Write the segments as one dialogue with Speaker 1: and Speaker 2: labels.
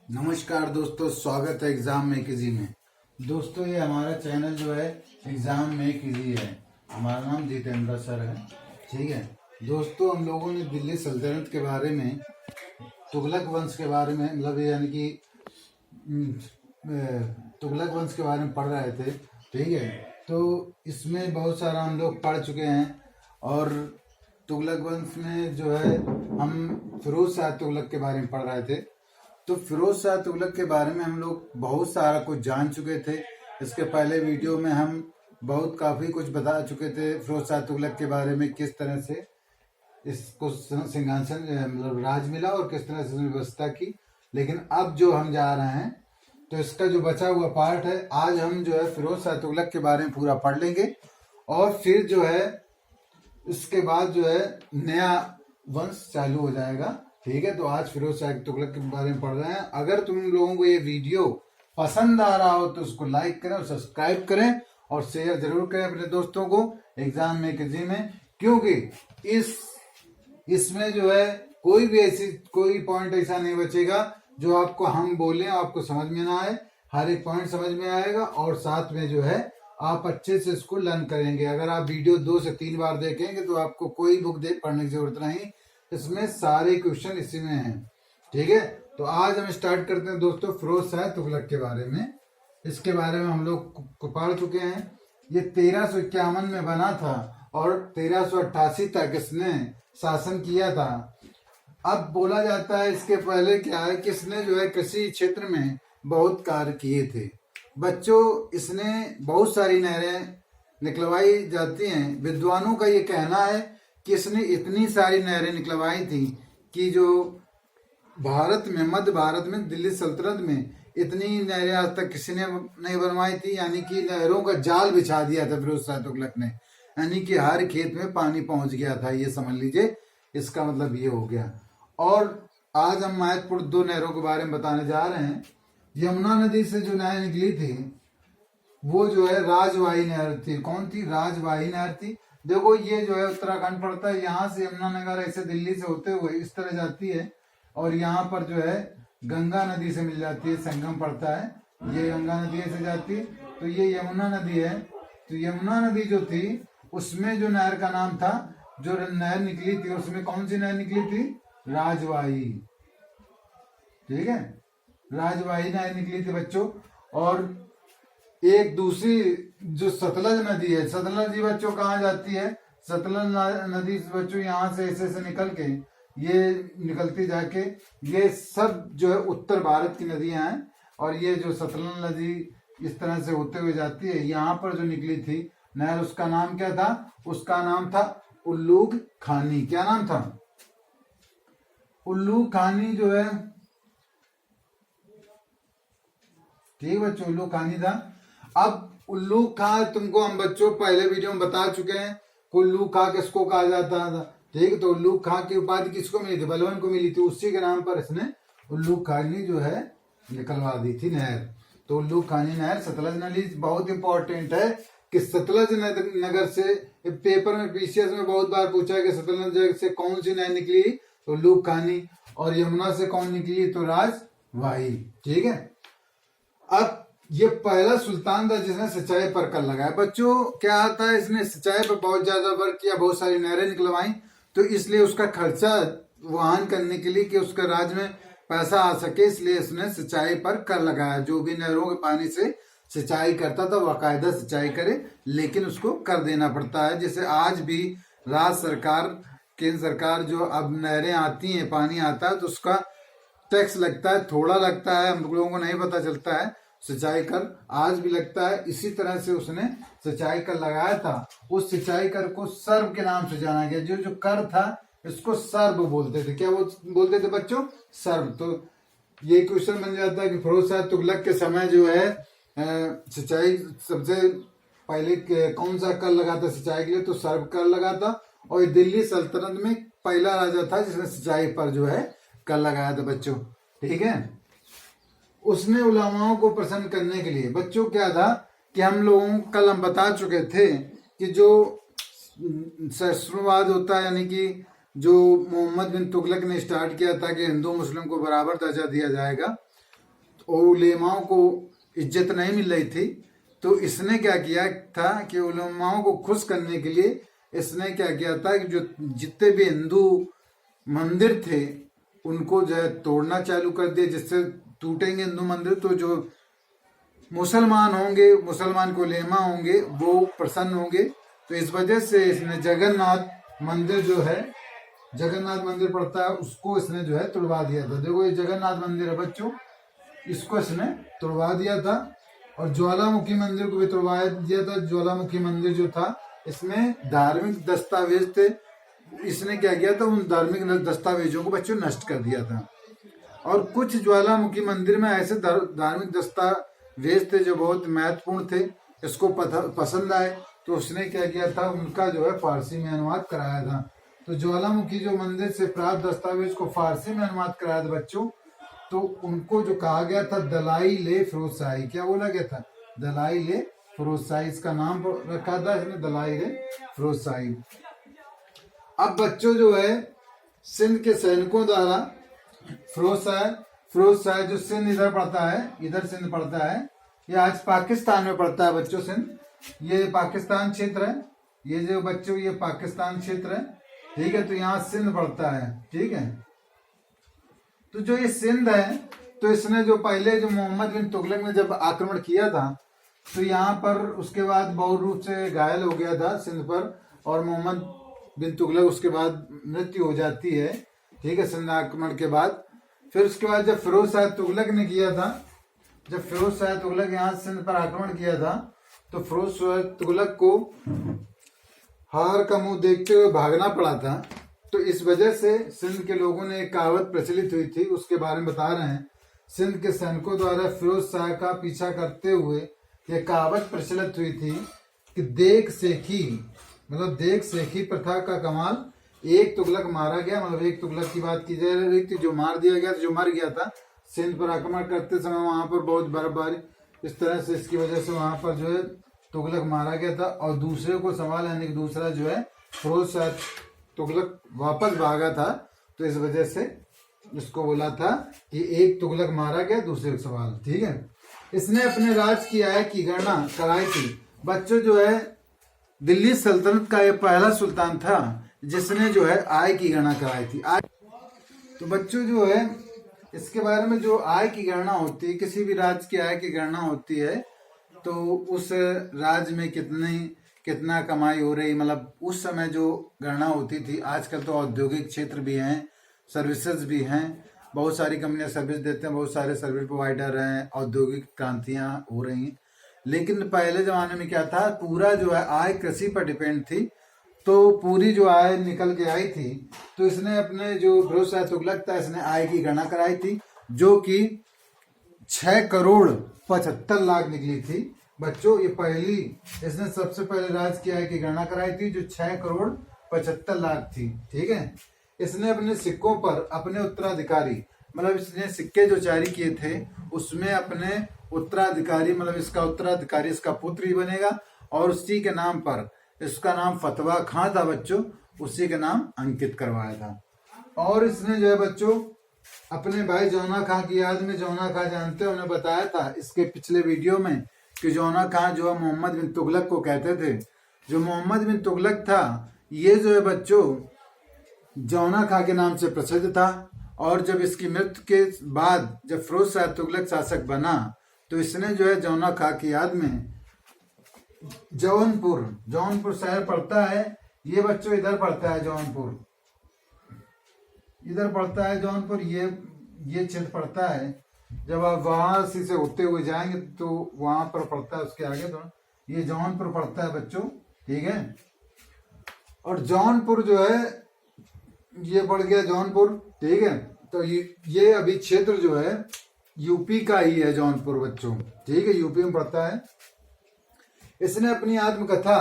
Speaker 1: नमस्कार दोस्तों, स्वागत है एग्जाम में इजी में। दोस्तों ये हमारा चैनल जो है एग्जाम में इजी है। हमारा नाम जितेंद्र सर है। ठीक है दोस्तों, हम लोगों ने दिल्ली सल्तनत के बारे में, तुगलक वंश के बारे में, मतलब यानी कि तुगलक वंश के बारे में पढ़ रहे थे। ठीक है, तो इसमें बहुत सारा हम लोग पढ़ चुके हैं। और तुगलक वंश में जो है हम फिरोज शाह तुगलक के बारे में पढ़ रहे थे। तो फिरोज शाह तुगलक के बारे में हम लोग बहुत सारा कुछ जान चुके थे। इसके पहले वीडियो में हम काफ़ी कुछ बता चुके थे फिरोज शाह तुगलक के बारे में, किस तरह से इसको सिंहासन मतलब राज मिला और किस तरह से व्यवस्था की। लेकिन अब जो हम जा रहे हैं तो इसका जो बचा हुआ पार्ट है, आज हम जो है फिरोज शाह तुगलक के बारे में पूरा पढ़ लेंगे। और फिर जो है इसके बाद जो है नया वंश चालू हो जाएगा। ठीक है, तो आज फिरोज शाह तुगलक के बारे में पढ़ रहे हैं। अगर तुम लोगों को ये वीडियो पसंद आ रहा हो तो उसको लाइक करें और सब्सक्राइब करें और शेयर जरूर करें अपने दोस्तों को एग्जाम में किसी में, क्योंकि इसमें जो है कोई पॉइंट ऐसा नहीं बचेगा जो आपको हम बोले आपको समझ में ना आए। हर एक पॉइंट समझ में आएगा और साथ में जो है आप अच्छे से इसको लर्न करेंगे। अगर आप वीडियो 2 से 3 बार देखेंगे तो आपको कोई बुक पढ़ने की जरूरत नहीं, इसमें सारे क्वेश्चन इसी में हैं। ठीक है, तो आज हम स्टार्ट करते हैं दोस्तों फिरोज शाह तुगलक के बारे में। इसके बारे में हम लोग पढ़ चुके हैं। ये 1351 में बना था और 1388 तक इसने शासन किया था। अब बोला जाता है इसके पहले क्या है कि इसने जो है कृषि क्षेत्र में बहुत कार्य किए थे। बच्चों, इसने बहुत सारी नहरें निकलवाई जाती हैं। विद्वानों का ये कहना है कि इसने इतनी सारी नहरें निकलवाई थी कि जो भारत में, मध्य भारत में, दिल्ली सल्तनत में इतनी नहरें आज तक किसी ने नहीं बनवाई थी। यानी कि नहरों का जाल बिछा दिया था फिरोज शाह तुगलक ने, यानी कि हर खेत में पानी पहुंच गया था। ये समझ लीजिए, इसका मतलब ये हो गया। और आज हम महत्वपूर्ण 2 नहरों के बारे में बताने जा रहे हैं। यमुना नदी से जो नहर निकली थी वो जो है राजवाही नहर थी। कौन थी? राजवाही नहर थी। देखो ये जो है उत्तराखंड पड़ता है, यहाँ से यमुनानगर ऐसे दिल्ली से होते हुए इस तरह जाती है और यहाँ पर जो है गंगा नदी से मिल जाती है, संगम पड़ता है। ये गंगा नदी से जाती है, तो ये यमुना नदी है। तो यमुना नदी जो थी उसमें जो नहर का नाम था, जो नहर निकली थी उसमें कौन सी नहर निकली थी? राजवाही। ठीक है, राजवाही नहर निकली थी बच्चों। और एक दूसरी जो सतलज नदी है, सतलज नदी बच्चों कहाँ जाती है? सतलज नदी बच्चों यहाँ से ऐसे निकल के ये निकलती जाके, ये सब जो है उत्तर भारत की नदियां हैं। और ये जो सतलज नदी इस तरह से होते हुए जाती है, यहाँ पर जो निकली थी नहर, उसका नाम क्या था? उसका नाम था उल्लूग खानी। क्या नाम था? उल्लू खानी जो है। ठीक बच्चों, उल्लू खानी था। अब उल्लू खां तुमको हम बच्चों पहले वीडियो में बता चुके हैं। उल्लू खां किसको कहा जाता था? ठीक, तो उल्लू खां की उपाधि किसको मिली थी? बलवन को मिली थी। उसी के नाम पर इसने उल्लू खानी जो है निकलवा दी थी नहर। तो उल्लू खानी नहर सतलज नदी बहुत इंपॉर्टेंट है कि सतलज नगर से, पेपर में पीसीएस में बहुत बार पूछा है कि सतलज नगर से कौन सी नहर निकली? तो उल्लू खानी। और यमुना से कौन निकली? तो राजवाही। ठीक है, अब ये पहला सुल्तान था जिसने सिंचाई पर कर लगाया। बच्चों क्या आता है, इसने सिंचाई पर बहुत ज्यादा वर्क किया, बहुत सारी नहरें निकलवाई। तो इसलिए उसका खर्चा वहन करने के लिए कि उसके राज्य में पैसा आ सके, इसलिए इसने सिंचाई पर कर लगाया। जो भी नहरों के पानी से सिंचाई करता था बाकायदा सिंचाई करे, लेकिन उसको कर देना पड़ता है। जैसे आज भी राज्य सरकार, केंद्र सरकार जो अब नहरें आती हैं, पानी आता है तो उसका टैक्स लगता है, थोड़ा लगता है, हम लोगों को नहीं पता चलता है। सिंचाई कर आज भी लगता है। इसी तरह से उसने सिंचाई कर लगाया था। उस सिंचाई कर को सर्व के नाम से जाना गया। जो कर था इसको सर्व बोलते थे। क्या वो बोलते थे बच्चों? सर्व। तो ये क्वेश्चन बन जाता है कि फिरोज शाह तुगलक के समय जो है सिंचाई सबसे पहले कौन सा कर लगा था सिंचाई के लिए? तो सर्व कर लगा था। और दिल्ली सल्तनत में पहला राजा था जिसने सिंचाई पर जो है कर लगाया था बच्चों। ठीक है, उसने उलमाओं को प्रसन्न करने के लिए, बच्चों क्या था कि हम लोगों कल हम बता चुके थे कि जो सहस्त्रवाद होता है, यानी कि जो मोहम्मद बिन तुगलक ने स्टार्ट किया था कि हिंदू मुस्लिम को बराबर दर्जा दिया जाएगा, और उलेमाओं को इज्जत नहीं मिल रही थी, तो इसने क्या किया था कि उलेमाओं को खुश करने के लिए इसने क्या किया था कि जो जितने भी हिंदू मंदिर थे उनको जो है तोड़ना चालू कर दिया, जिससे टूटेंगे हिंदू मंदिर तो जो मुसलमान होंगे, मुसलमान को उलेमा होंगे वो प्रसन्न होंगे। तो इस वजह से इसने जगन्नाथ मंदिर जो है, जगन्नाथ मंदिर पड़ता है, उसको इसने जो है तुड़वा दिया था। देखो ये जगन्नाथ मंदिर है बच्चों, इसको इसने तुड़वा दिया था। और ज्वालामुखी मंदिर को भी तुड़वा दिया था। ज्वालामुखी मंदिर जो था इसमें धार्मिक दस्तावेज थे, इसने क्या किया था, उन धार्मिक दस्तावेजों को बच्चों नष्ट कर दिया था। और कुछ ज्वालामुखी मंदिर में ऐसे धार्मिक दस्तावेज थे जो बहुत महत्वपूर्ण थे, इसको पसंद आए, तो उसने क्या किया था, उनका जो है फारसी में अनुवाद कराया था। तो ज्वालामुखी जो मंदिर से प्राप्त दस्तावेज को फारसी में अनुवाद कराया था बच्चों, तो उनको जो कहा गया था दलाई ले फिरोज शाही, क्या बोला गया था, दलाई ले फिरोज शाही, इसका नाम रखा था इसने दलाई ले फिरोज शाही। अब बच्चों जो है सिंध के सैनिकों द्वारा फिरोज शाह जो सिंध इधर पड़ता है, इधर सिंध पड़ता है, ये आज पाकिस्तान में पड़ता है बच्चों सिंध, ये पाकिस्तान क्षेत्र है, ये जो बच्चों ये पाकिस्तान क्षेत्र है, ठीक है। तो यहाँ सिंध पड़ता है, ठीक है। तो जो ये सिंध है, तो इसने जो पहले जो मोहम्मद बिन तुगलक ने जब आक्रमण किया था, तो यहाँ पर उसके बाद बहुत रूप से घायल हो गया था सिंध पर, और मोहम्मद बिन तुगलक उसके बाद मृत्यु हो जाती है, ठीक है, सिंध आक्रमण के बाद। फिर उसके बाद जब फिरोज शाह तुगलक ने किया था, जब फिरोज शाह तुगलक यहाँ सिंध पर आक्रमण किया था, तो फिरोज शाह तुगलक को हार का मुंह देखते हुए भागना पड़ा था। तो इस वजह से सिंध के लोगों ने एक कहावत प्रचलित हुई थी, उसके बारे में बता रहे हैं। सिंध के सैनिकों द्वारा फिरोज शाह का पीछा करते हुए यह कहावत प्रचलित हुई थी कि देख सेखी, मतलब देख सेखी प्रथा का कमाल, एक तुगलक मारा गया, मतलब एक तुगलक की बात की जा रही थी जो मार दिया गया, जो मर गया था सिंध पर आक्रमण करते समय, वहां पर बहुत बर्फबारी, इस तरह से इसकी वजह से वहां पर जो है तुगलक मारा गया था। और दूसरे को सवाल, यानी कि दूसरा जो है फिरोज शाह तुगलक वापस भागा था, तो इस वजह से इसको बोला था कि एक तुगलक मारा गया, दूसरे को सवाल, ठीक है। इसने अपने राज की आय की गणना कराई थी बच्चों, जो है दिल्ली सल्तनत का यह पहला सुल्तान था जिसने जो है आय की गणना कराई थी। तो बच्चों जो है इसके बारे में, जो आय की गणना होती है, किसी भी राज्य की आय की गणना होती है, तो उस राज्य में कितना कमाई हो रही, मतलब उस समय जो गणना होती थी। आजकल तो औद्योगिक क्षेत्र भी हैं, सर्विसेज भी हैं, बहुत सारी कंपनियां सर्विस देते हैं, बहुत सारे सर्विस प्रोवाइडर हैं, औद्योगिक क्रांतियां हो रही हैं। लेकिन पहले जमाने में क्या था, पूरा जो है आय कृषि पर डिपेंड थी, तो पूरी जो आय निकल के आई थी, तो इसने अपने जो फिरोज शाह तुगलक था, इसने आय की गणना कराई थी, जो कि 6 करोड़ 75 लाख निकली थी बच्चों। ये पहली, इसने सबसे पहले राज्य की आय की गणना कराई थी जो 6 करोड़ 75 लाख थी, ठीक है। इसने अपने सिक्कों पर अपने उत्तराधिकारी, मतलब इसने सिक्के जो जारी किए थे उसमें अपने उत्तराधिकारी, मतलब इसका उत्तराधिकारी इसका पुत्र ही बनेगा, और उसी के नाम पर, इसका नाम फतवा खां था बच्चों, उसी के नाम अंकित करवाया था। और इसने जो है बच्चों अपने भाई जौना खां की याद में, जौना खां जानते हो, हमने बताया था इसके पिछले वीडियो में कि जौना खां जो है मोहम्मद बिन तुगलक को कहते थे। जो मोहम्मद बिन तुगलक था, ये जो है बच्चों जौना खां के नाम से प्रसिद्ध था। और जब इसकी मृत्यु के बाद जब फिरोज शाह तुगलक शासक बना, तो इसने जो है जौना खां की याद में जौनपुर शहर पड़ता है, ये बच्चों इधर पड़ता है जौनपुर, इधर पड़ता है जौनपुर, ये क्षेत्र पड़ता है। जब आप वहां से होते हुए जाएंगे तो वहां पर पड़ता है, उसके आगे तो ये जौनपुर पड़ता है बच्चों, ठीक है। और जौनपुर जो है ये पड़ गया जौनपुर, ठीक है। तो ये अभी क्षेत्र जो है यूपी का ही है जौनपुर बच्चों, ठीक है, यूपी में पड़ता है। इसने अपनी आत्मकथा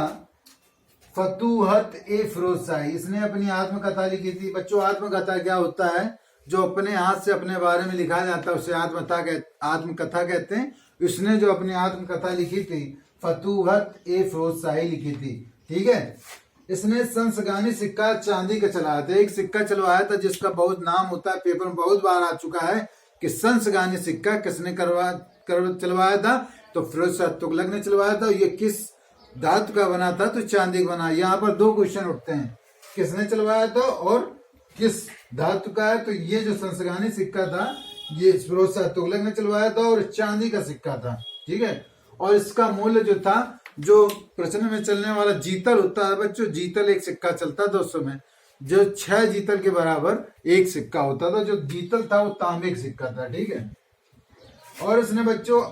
Speaker 1: फतूहत ए फिरोज शाही, इसने अपनी आत्मकथा लिखी थी बच्चों। आत्मकथा क्या होता है, जो अपने हाथ से अपने बारे में लिखा जाता है उसे आत्मकथा कहते हैं। इसने जो अपनी आत्मकथा लिखी थी फतूहत ए फिरोज शाही लिखी थी, ठीक है। इसने संसगानी सिक्का चांदी का चलाया था, एक सिक्का चलवाया था जिसका बहुत नाम होता है, पेपर में बहुत बार आ चुका है कि संसगानी सिक्का किसने चलवाया था, तो फिरोज शाह तुगलक ने चलवाया था। ये किस धातु का बना था, तो चांदी का बना। यहाँ पर 2 क्वेश्चन उठते हैं, किसने चलवाया था और किस धातु का है। तो ये जो संसगानी सिक्का था ये फिरोज शाह तुगलक ने चलवाया था और चांदी का सिक्का था, ठीक है। और इसका मूल्य जो था, जो प्रश्न में चलने वाला जीतल होता है बच्चों, जीतल एक सिक्का चलता था उस समय, जो 6 जीतल के बराबर एक सिक्का होता था। जो जीतल था वो तांबे का सिक्का था, ठीक है। और इसने बच्चों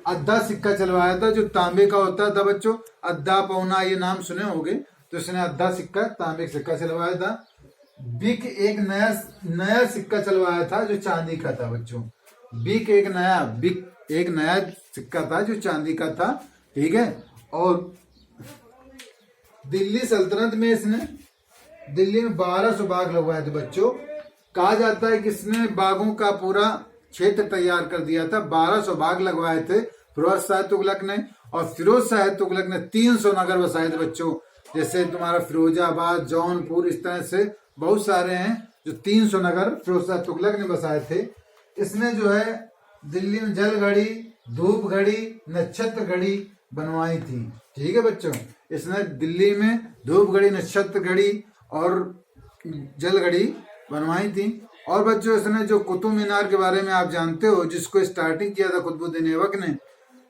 Speaker 1: अद्धा सिक्का चलवाया था, जो तांबे का होता था बच्चों, अद्धा पौना ये नाम सुने होंगे। तो इसने अद्धा सिक्का तांबे का सिक्का चलवाया था। बिक एक नया सिक्का चलवाया था जो चांदी का था बच्चों। बिक एक नया सिक्का था जो चांदी का था, ठीक है। और दिल्ली सल्तनत में इसने दिल्ली में 1200 बाग लगवाए थे बच्चों। कहा जाता है कि इसने बागों का पूरा क्षेत्र तैयार कर दिया था। 1200 बाग लगवाए थे फिरोज शाह तुगलक ने। और फिरोज शाह तुगलक ने 300 नगर बसाए थे बच्चों, जैसे तुम्हारा फिरोजाबाद, जौनपुर, इस तरह से बहुत सारे हैं जो 300 नगर फिरोज शाह तुगलक ने बसाए थे। इसने जो है दिल्ली में जल घड़ी, धूप घड़ी, नक्षत्र घड़ी बनवाई थी, ठीक है बच्चों। इसने दिल्ली में धूप घड़ी, नक्षत्र घड़ी और जल घड़ी बनवाई थी। और बच्चों इसने जो कुतुब मीनार के बारे में आप जानते हो, जिसको स्टार्टिंग किया था कुतुबुद्दीन ऐबक ने,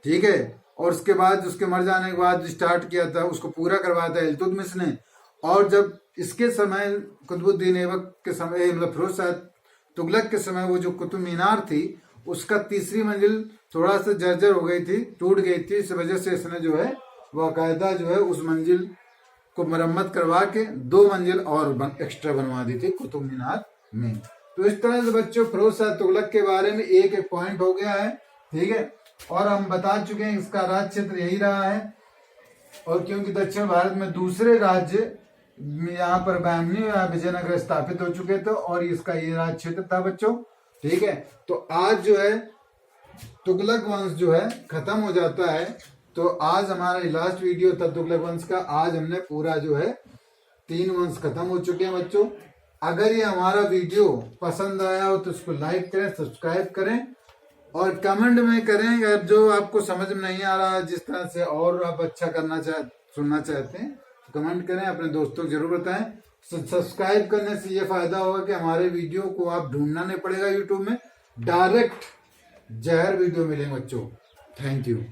Speaker 1: ठीक है। और उसके बाद उसके मर जाने के बाद स्टार्ट किया था, उसको पूरा करवाया था इल्तुतमिश ने। और जब इसके समय कुतुबुद्दीन ऐबक के समय, मतलब फिरोज शाह तुगलक के समय, वो जो कुतुब मीनार थी उसका तीसरी मंजिल थोड़ा सा जर्जर हो गई थी, टूट गई थी। इस वजह से इसने जो है बाकायदा जो है उस मंजिल को मरम्मत करवा के 2 मंजिल और एक्स्ट्रा बनवा दी थी कुतुब मीनार में। तो इस तरह से बच्चों फिरोज शाह तुगलक के बारे में एक पॉइंट हो गया है, ठीक है। और हम बता चुके हैं इसका राज्य क्षेत्र यही रहा है। और क्योंकि दक्षिण भारत में दूसरे राज्य यहाँ पर बहमनी या विजयनगर स्थापित हो चुके थे और इसका ये राज्य क्षेत्र था बच्चों, ठीक है। तो आज जो है तुगलक वंश जो है खत्म हो जाता है। तो आज हमारा लास्ट वीडियो था तुगलक वंश का। आज हमने पूरा जो है 3 वंश खत्म हो चुके हैं बच्चों। अगर ये हमारा वीडियो पसंद आया हो तो उसको लाइक करें, सब्सक्राइब करें और कमेंट में करें अगर जो आपको समझ में नहीं आ रहा, जिस तरह से और आप अच्छा सुनना चाहते हैं तो कमेंट करें, अपने दोस्तों को जरूर बताएं। सब्सक्राइब करने से ये फायदा होगा कि हमारे वीडियो को आप ढूंढना नहीं पड़ेगा यूट्यूब में, डायरेक्ट जहर वीडियो मिलेंगे बच्चों। Thank you.